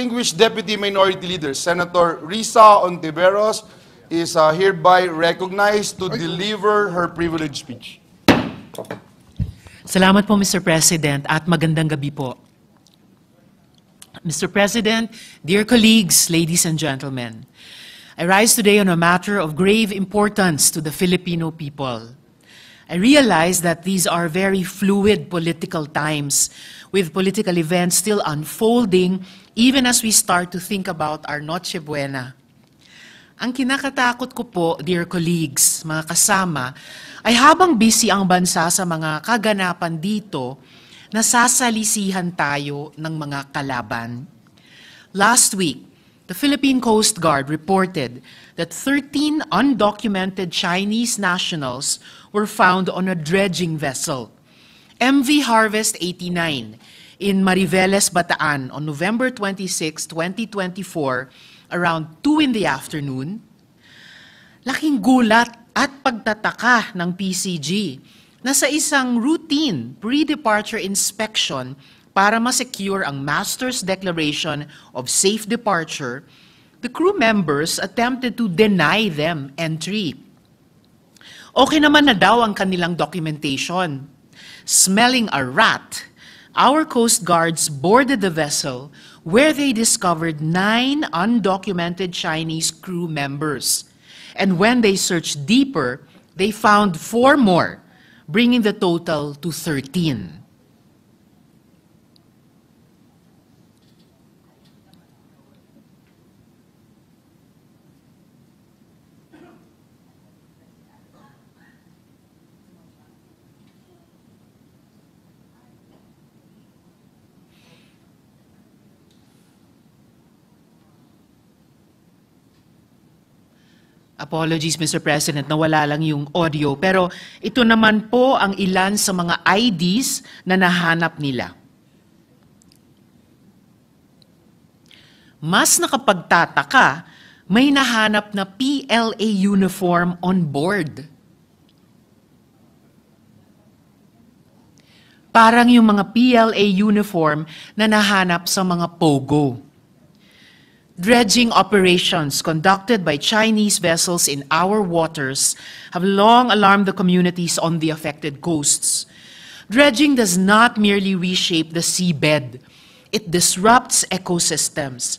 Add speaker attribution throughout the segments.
Speaker 1: distinguished Deputy Minority Leader, Senator Risa Ontiveros, is hereby recognized to deliver her privileged speech.
Speaker 2: Salamat po, Mr. President, at magandang gabi po. Mr. President, dear colleagues, ladies and gentlemen, I rise today on a matter of grave importance to the Filipino people. I realize that these are very fluid political times, with political events still unfolding even as we start to think about our Noche Buena. Ang kinakatakot ko po, dear colleagues, mga kasama, ay habang busy ang bansa sa mga kaganapan dito, nasasalisihan tayo ng mga kalaban. Last week, the Philippine Coast Guard reported that 13 undocumented Chinese nationals were found on a dredging vessel, MV Harvest 89, in Mariveles, Bataan on November 26, 2024, around 2 in the afternoon. Laking gulat at pagtataka ng PCG na sa isang routine pre-departure inspection para ma-secure ang Master's Declaration of Safe Departure, the crew members attempted to deny them entry. Okay naman na daw ang kanilang documentation. Smelling a rat, our Coast Guards boarded the vessel where they discovered 9 undocumented Chinese crew members. And when they searched deeper, they found 4 more, bringing the total to 13. Apologies, Mr. President, nawala lang yung audio. Pero ito naman po ang ilan sa mga IDs na nahanap nila. Mas nakapagtataka, may nahanap na PLA uniform on board. Parang yung mga PLA uniform na nahanap sa mga pogo. Dredging operations conducted by Chinese vessels in our waters have long alarmed the communities on the affected coasts. Dredging does not merely reshape the seabed. It disrupts ecosystems,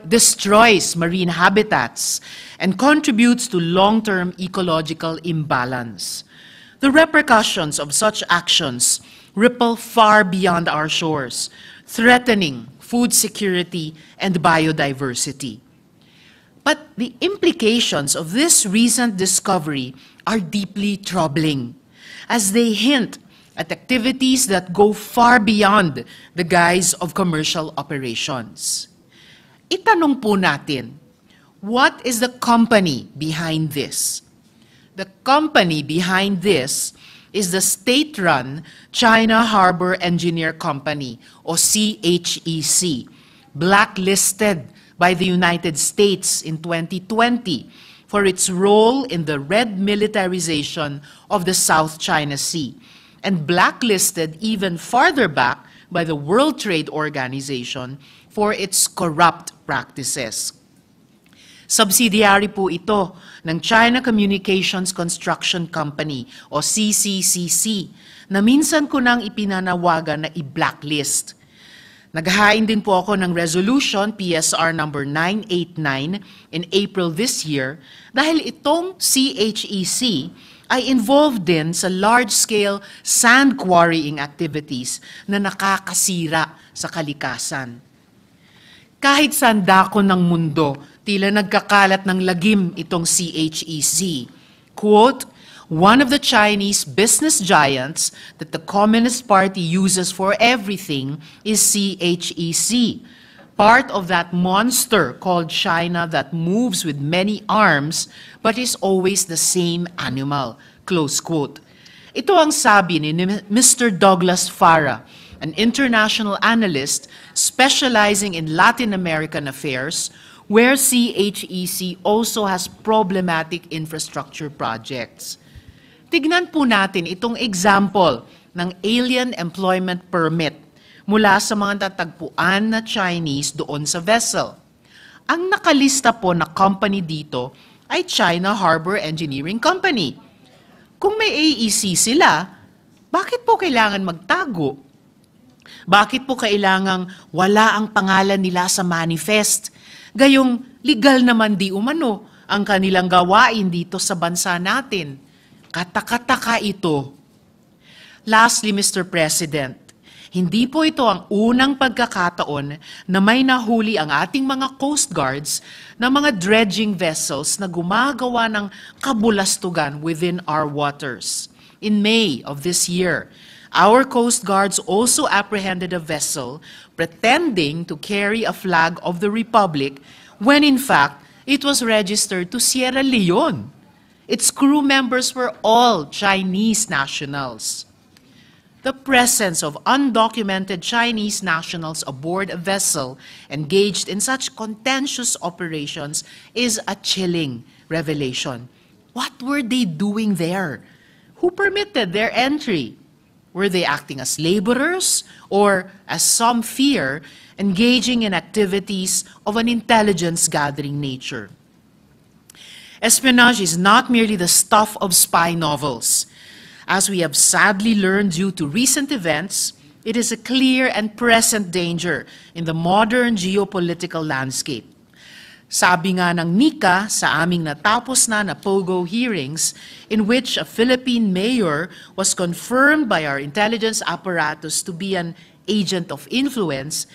Speaker 2: destroys marine habitats, and contributes to long-term ecological imbalance. The repercussions of such actions ripple far beyond our shores, threatening food security and biodiversity. But the implications of this recent discovery are deeply troubling, as they hint at activities that go far beyond the guise of commercial operations. Itanong po natin, what is the company behind this? The company behind this is the state-run China Harbor Engineer Company, or CHEC, blacklisted by the United States in 2020 for its role in the red militarization of the South China Sea, and blacklisted even farther back by the World Trade Organization for its corrupt practices. Subsidiary po ito ng China Communications Construction Company o CCCC na minsan ko nang ipinanawagan na i-blacklist. Naghahain din po ako ng resolution PSR number 989 in April this year dahil itong CHEC ay involved din sa large-scale sand quarrying activities na nakakasira sa kalikasan. Kahit saan dako ng mundo, tila nagkakalat ng lagim itong CHEC. Quote, one of the Chinese business giants that the Communist Party uses for everything is CHEC, part of that monster called China that moves with many arms but is always the same animal, close quote. Ito ang sabi ni Mr. Douglas Farah, an international analyst specializing in Latin American affairs, where CHEC also has problematic infrastructure projects. Tignan po natin itong example ng Alien Employment Permit mula sa mga tatagpuan na Chinese doon sa vessel. Ang nakalista po na company dito ay China Harbor Engineering Company. Kung may AEC sila, bakit po kailangan magtago? Bakit po kailangang wala ang pangalan nila sa manifest? Gayong legal naman di umano ang kanilang gawain dito sa bansa natin. Katakataka ito. Lastly, Mr. President, hindi po ito ang unang pagkakataon na may nahuli ang ating mga Coast Guards na mga dredging vessels na gumagawa ng kabulastugan within our waters. In May of this year, our Coast Guards also apprehended a vessel pretending to carry a flag of the Republic when in fact it was registered to Sierra Leone. Its crew members were all Chinese nationals. The presence of undocumented Chinese nationals aboard a vessel engaged in such contentious operations is a chilling revelation. What were they doing there? Who permitted their entry? Were they acting as laborers or, as some fear, engaging in activities of an intelligence-gathering nature? Espionage is not merely the stuff of spy novels. As we have sadly learned due to recent events, it is a clear and present danger in the modern geopolitical landscape. Sabi nga ng Nika sa aming natapos na POGO hearings, in which a Philippine mayor was confirmed by our intelligence apparatus to be an agent of influence,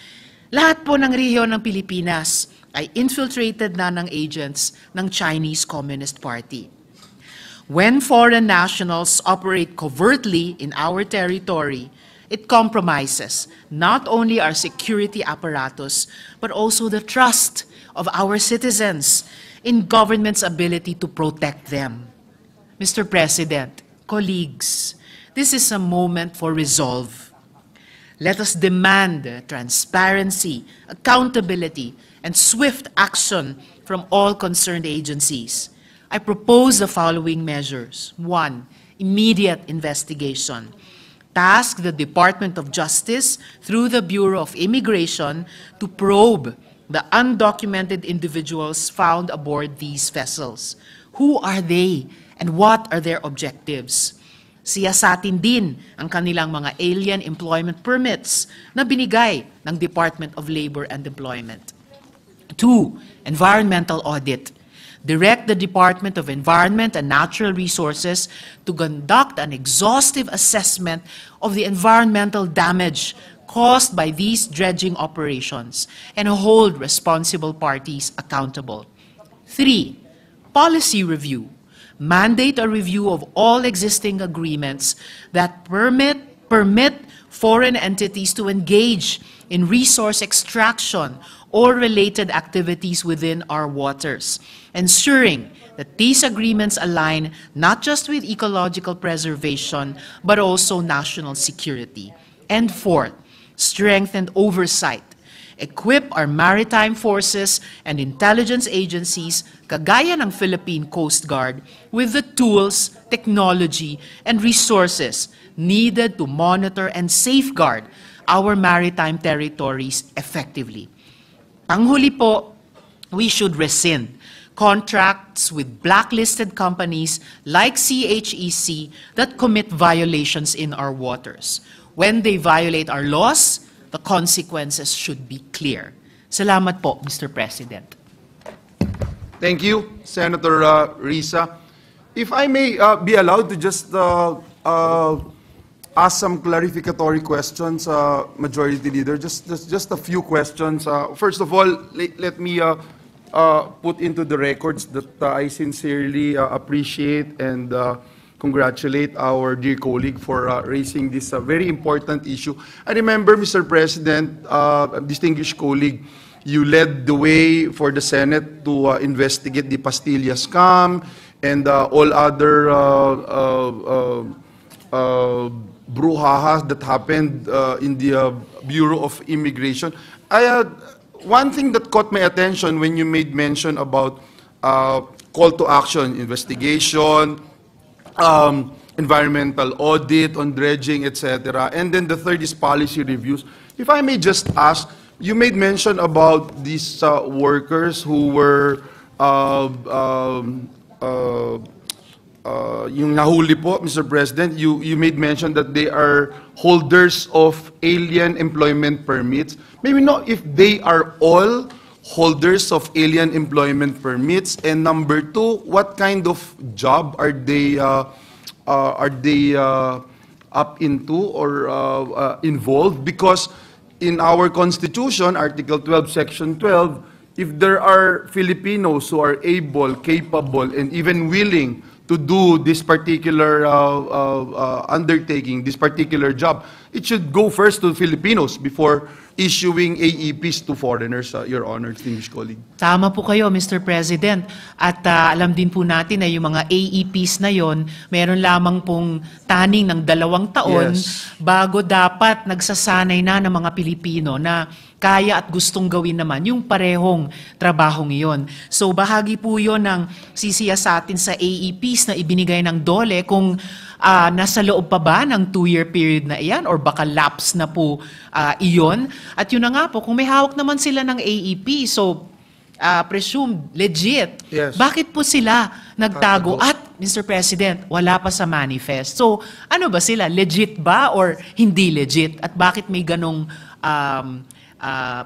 Speaker 2: lahat po ng rehiyon ng Pilipinas ay infiltrated na ng agents ng Chinese Communist Party. When foreign nationals operate covertly in our territory, it compromises not only our security apparatus, but also the trust of our citizens in government's ability to protect them. Mr. President, colleagues, this is a moment for resolve. Let us demand transparency, accountability, and swift action from all concerned agencies. I propose the following measures. 1, immediate investigation. Task the Department of Justice through the Bureau of Immigration to probe the undocumented individuals found aboard these vessels. Who are they and what are their objectives? Siyasatin din ang kanilang mga alien employment permits na binigay ng Department of Labor and Employment. 2, environmental audit. Direct the Department of Environment and Natural Resources to conduct an exhaustive assessment of the environmental damage caused by these dredging operations and hold responsible parties accountable. 3, policy review. Mandate a review of all existing agreements that permit foreign entities to engage in resource extraction or related activities within our waters, ensuring that these agreements align not just with ecological preservation, but also national security. And 4, strengthen oversight. Equip our maritime forces and intelligence agencies, kagaya ng Philippine Coast Guard, with the tools, technology, and resources needed to monitor and safeguard our maritime territories effectively. Panghuli po, we should rescind contracts with blacklisted companies like CHEC that commit violations in our waters. When they violate our laws, the consequences should be clear. Salamat po, Mr. President.
Speaker 1: Thank you, Senator Risa. If I may be allowed to just ask some clarificatory questions, Majority Leader, just a few questions. First of all, let me put into the records that I sincerely appreciate and congratulate our dear colleague for raising this very important issue. I remember, Mr. President, distinguished colleague, you led the way for the Senate to investigate the Pastilla scam and all other brouhahas that happened in the Bureau of Immigration. One thing that caught my attention when you made mention about call to action, investigation, environmental audit on dredging, etc. And then the third is policy reviews. If I may just ask, you made mention about these workers who were yung nahuli po, Mr. President, you made mention that they are holders of alien employment permits. Maybe not if they are all holders of alien employment permits, and number two, what kind of job are they up into or involved? Because in our Constitution, Article 12, Section 12, if there are Filipinos who are able, capable, and even willing to do this particular undertaking, this particular job, it should go first to Filipinos before issuing AEPs to foreigners, Your Honor, distinguished colleague.
Speaker 2: Tama po kayo, Mr. President. At alam din po natin na yung mga AEPs na yon, meron lamang pong taning ng 2 taon
Speaker 1: Yes.
Speaker 2: bago dapat nagsasanay na ng mga Pilipino na kaya at gustong gawin naman yung parehong trabahong iyon. So bahagi po yun ng sisiya sa atin sa AEPs na ibinigay ng DOLE kung nasa loob pa ba ng 2-year period na iyan or baka lapse na po iyon. At yun na nga po, kung may hawak naman sila ng AEP, so presumed legit,
Speaker 1: Yes.
Speaker 2: bakit po sila nagtago? At Mr. President, wala pa sa manifest. So ano ba sila? Legit ba or hindi legit? At bakit may ganong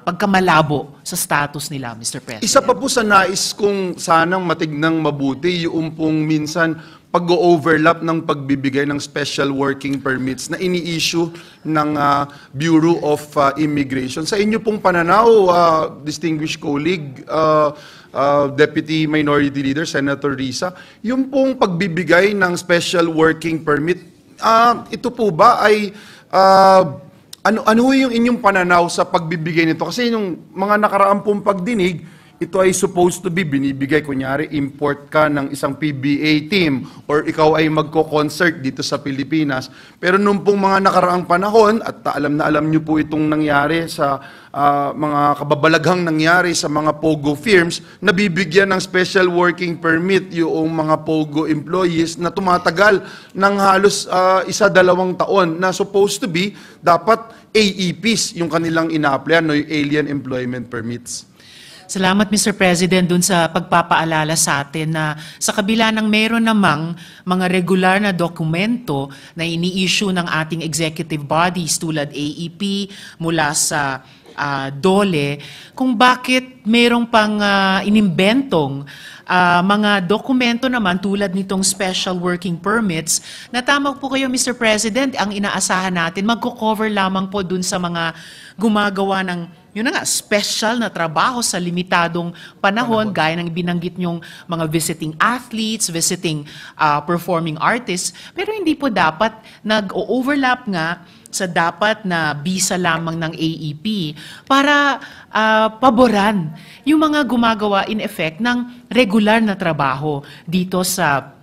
Speaker 2: pagkamalabo sa status nila, Mr. President?
Speaker 1: Isa pa po sa nais kong sanang matignang mabuti, yung pong minsan pag-overlap ng pagbibigay ng special working permits na ini-issue ng Bureau of Immigration. Sa inyo pong pananaw, distinguished colleague, Deputy Minority Leader, Senator Risa, yung pong pagbibigay ng special working permit, ito po ba ay ano yung inyong pananaw sa pagbibigay nito? Kasi yung mga nakaraang pong pagdinig, ito ay supposed to be binibigay, kunyari, import ka ng isang PBA team or ikaw ay magko-concert dito sa Pilipinas. Pero nung pong mga nakaraang panahon, at alam na alam nyo po itong nangyari sa mga kababalaghang nangyari sa mga POGO firms, nabibigyan ng special working permit yung mga POGO employees na tumatagal ng halos 1-2 taon na supposed to be dapat AEPs yung kanilang ina-applyan, no, yung Alien Employment Permits.
Speaker 2: Salamat, Mr. President, dun sa pagpapaalala sa atin na sa kabila ng meron namang mga regular na dokumento na ini-issue ng ating executive bodies tulad AEP mula sa DOLE, kung bakit merong pang inimbentong mga dokumento naman tulad nitong special working permits na tama po kayo, Mr. President, ang inaasahan natin, magko-cover lamang po dun sa mga gumagawa ng yun na nga, special na trabaho sa limitadong panahon, gaya ng binanggit nyong mga visiting athletes, visiting performing artists. Pero hindi po dapat nag-overlap nga sa dapat na visa lamang ng AEP para paboran yung mga gumagawa in effect ng regular na trabaho dito sa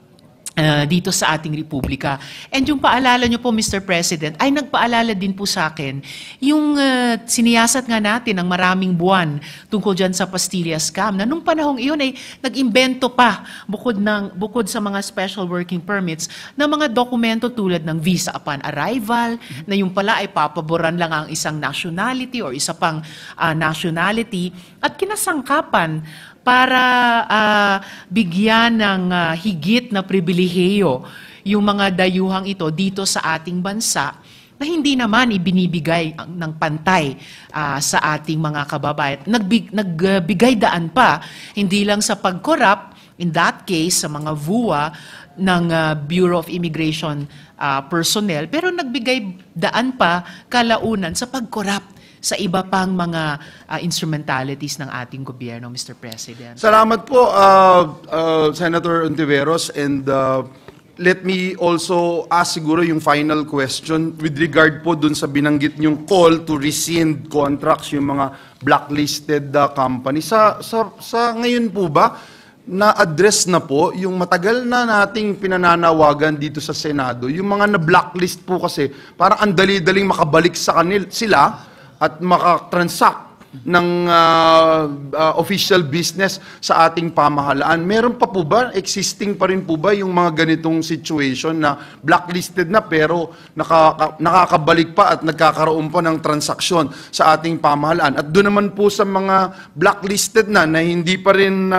Speaker 2: ating republika. And yung paalala nyo po, Mr. President, ay nagpaalala din po sa akin yung siniyasat nga natin ng maraming buwan tungkol dyan sa Pastilla scam na nung panahong iyon ay nag-imbento pa bukod sa mga special working permits na mga dokumento tulad ng visa upon arrival na yung pala ay papaboran lang ang isang nationality or isa pang nationality at kinasangkapan para bigyan ng higit na pribilehiyo yung mga dayuhang ito dito sa ating bansa na hindi naman ibinibigay ng pantay sa ating mga kababayan. Nagbigay daan pa, hindi lang sa pag-corrupt, in that case, sa mga VUA ng Bureau of Immigration personnel, pero nagbigay daan pa kalaunan sa pag-corrupt sa iba pang mga instrumentalities ng ating gobyerno, Mr. President.
Speaker 1: Salamat po, Senator Ontiveros, and let me also ask siguro yung final question with regard po dun sa binanggit yung call to rescind contracts, yung mga blacklisted company. Sa ngayon po ba, na-address na po yung matagal na nating pinananawagan dito sa Senado, yung mga na-blacklist po kasi, parang ang dali-daling makabalik sa sila, at makatransact official business sa ating pamahalaan. Meron pa po ba, existing pa rin po ba yung mga ganitong situation na blacklisted na pero nakakabalik pa at nagkakaroon pa ng transaksyon sa ating pamahalaan? At doon naman po sa mga blacklisted na hindi pa rin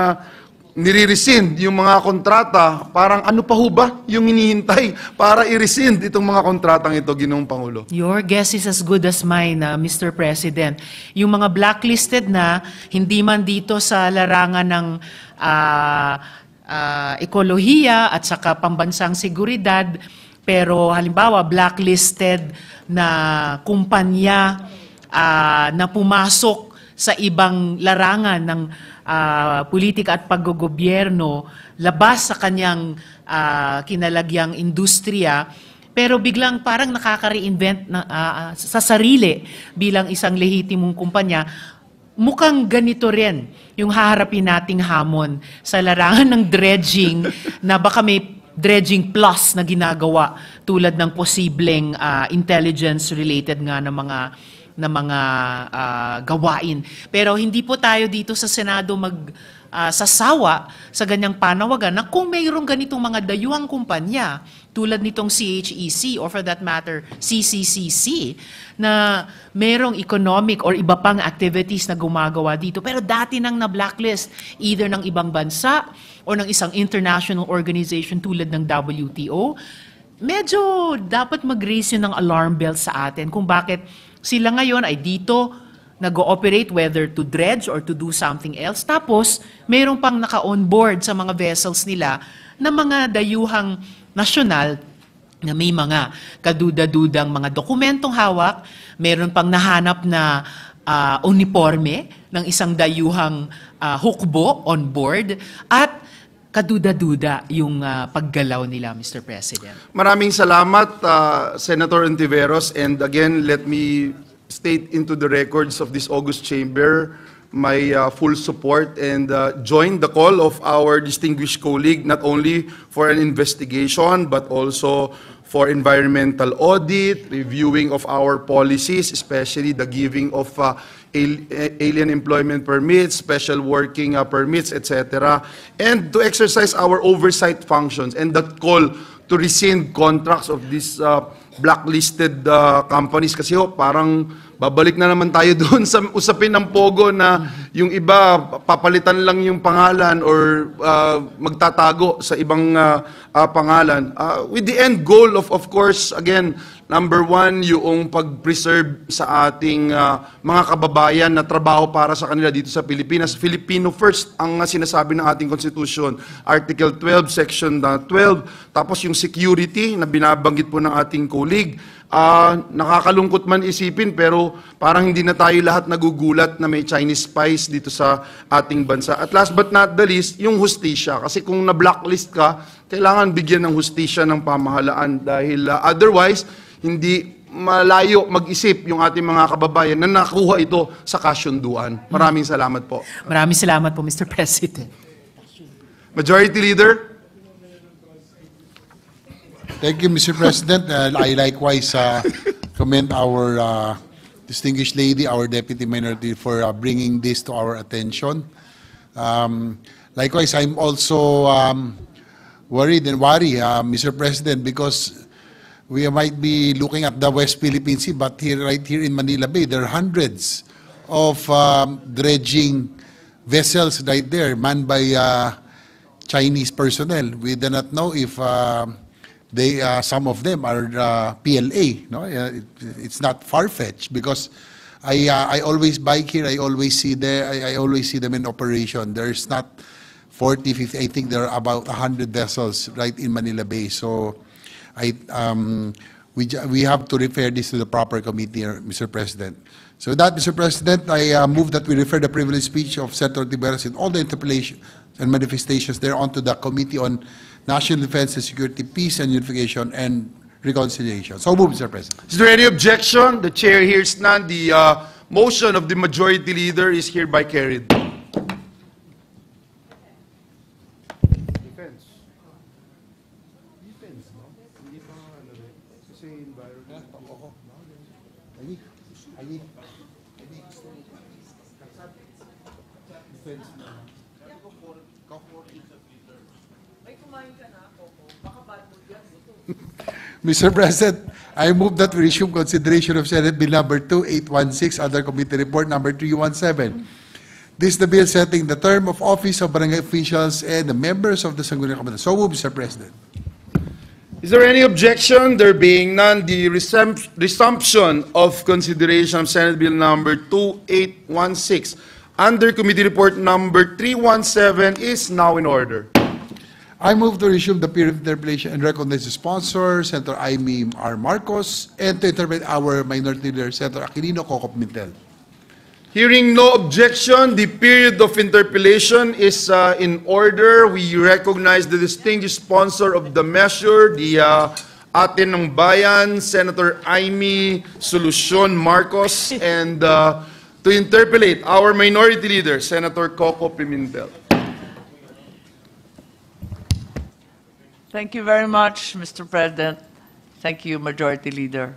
Speaker 1: nire-rescind yung mga kontrata, parang ano pa ho ba yung hinihintay para i-rescind itong mga kontratang ito, Ginoong Pangulo?
Speaker 2: Your guess is as good as mine, Mr. President. Yung mga blacklisted na, hindi man dito sa larangan ng ekolohiya at saka pambansang seguridad, pero halimbawa blacklisted na kumpanya na pumasok sa ibang larangan ng politika at paggogobyerno, labas sa kanyang kinalagyang industriya, pero biglang parang nakaka-reinvent sa sarili bilang isang lehitimong kumpanya. Mukhang ganito rin yung haharapin nating hamon sa larangan ng dredging na baka may dredging plus na ginagawa tulad ng posibleng intelligence-related nga ng mga gawain. Pero hindi po tayo dito sa Senado sasawa sa ganyang panawagan na kung mayroong ganitong mga dayuhang kumpanya tulad nitong CHEC or for that matter CCCC na mayroong economic or iba pang activities na gumagawa dito pero dati nang na-blacklist either ng ibang bansa o ng isang international organization tulad ng WTO, medyo dapat mag-raise yun ng alarm bell sa atin kung bakit sila ngayon ay dito nag-ooperate whether to dredge or to do something else. Tapos, mayroon pang naka-onboard sa mga vessels nila na mga dayuhang nasyonal na may mga kaduda-dudang mga dokumentong hawak, mayroon pang nahanap na uniforme ng isang dayuhang hukbo on board at kaduda-duda yung paggalaw nila, Mr. President.
Speaker 1: Maraming salamat, Senator Ontiveros. And again, let me state into the records of this August Chamber my full support and join the call of our distinguished colleague, not only for an investigation, but also for environmental audit, reviewing of our policies, especially the giving of alien employment permits, special working permits, etc., and to exercise our oversight functions and that call to rescind contracts of these blacklisted companies kasi parang babalik na naman tayo doon sa usapin ng Pogo na yung iba papalitan lang yung pangalan or magtatago sa ibang pangalan. With the end goal of course, again, number one, yung pag-preserve sa ating mga kababayan na trabaho para sa kanila dito sa Pilipinas. Filipino first ang sinasabi ng ating Constitution, Article 12, Section 12. Tapos yung security na binabanggit po ng ating colleague. Nakakalungkot man isipin pero parang hindi na tayo lahat nagugulat na may Chinese spies dito sa ating bansa. At last but not the least, yung hustisya. Kasi kung na-blacklist ka, kailangan bigyan ng hustisya ng pamahalaan dahil otherwise, hindi malayo mag-isip yung ating mga kababayan na nakuha ito sa kasyunduan. Maraming salamat po.
Speaker 2: Maraming salamat po, Mr. President.
Speaker 1: Majority Leader.
Speaker 3: Thank you, Mr. President. I likewise commend our distinguished lady, our Deputy Minority, for bringing this to our attention. Likewise, I'm also worried, Mr. President, because we might be looking at the West Philippine Sea, but right here in Manila Bay, there are hundreds of dredging vessels right there, manned by Chinese personnel. We do not know if some of them are PLA. No, it's not far-fetched because I always bike here. I always see them in operation. There's not 40, 50. I think there are about 100 vessels right in Manila Bay. So, we have to refer this to the proper committee, Mr. President. So with that, Mr. President, I move that we refer the privileged speech of Senator Tiberos and all the interpellations and manifestations thereon to the Committee on National Defense and Security, Peace and Unification and Reconciliation. So move, Mr. President.
Speaker 1: Is there any objection? The chair hears none. The motion of the Majority Leader is hereby carried.
Speaker 3: Mr. President, I move that we resume consideration of Senate Bill number 2816, other committee report number 317. This is the bill setting the term of office of barangay officials and the members of the Sangguniang Kabataan. So move, Mr. President.
Speaker 1: Is there any objection? There being none, the resumption of consideration of Senate Bill number 2816 under committee report number 317 is now in order.
Speaker 3: I move to resume the period of interpellation and recognize the sponsor, Senator Aimee R. Marcos, and to interpret our minority leader, Senator Aquilino Coco Pimentel.
Speaker 1: Hearing no objection, the period of interpellation is in order. We recognize the distinguished sponsor of the measure, the Ate ng Bayan, Senator Aimee Solucion Marcos, and to interpellate our minority leader, Senator Coco Pimentel.
Speaker 4: Thank you very much, Mr. President. Thank you, Majority Leader.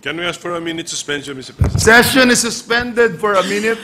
Speaker 5: Can we ask for a minute suspension, Mr. President?
Speaker 1: Session is suspended for a minute.